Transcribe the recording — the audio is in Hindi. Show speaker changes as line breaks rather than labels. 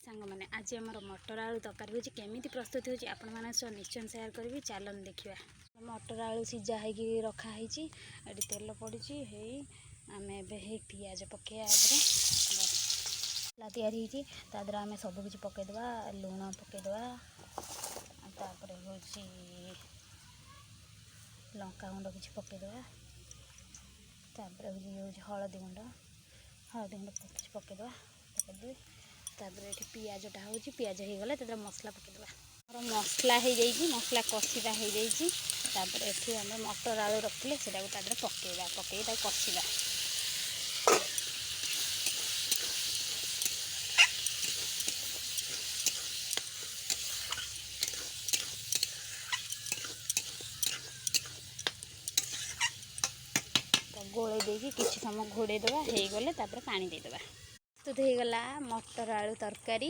सांग मैंने आज आम मटर आलू तरकारी होची केमिति प्रस्तुत होची आपण माने सह निश्चय शेयर करबी चलन देखिबा। मटर आलू सिझा है रखा है ये तेल पड़ी है आम ए पियाज पकईया मसला तैयारी होती आम सबकि पकईदे लुण पकईदे तापर हूँ लंका गुंड कि पकईदे हूँ हलदी गुंड किसी पकईदे पकईदे ये पियाजटा हूँ पियाज हो गले मसला पकईदे और मसला हो जाइए मसला कषा हो जाइए ये आम मटर आलू रखिले से पकईवा पकई कषा गोले देकी किसी समय घोड़े दबा हो गले पानी देदेबा। तो हो गला मटर आलू तरकारी।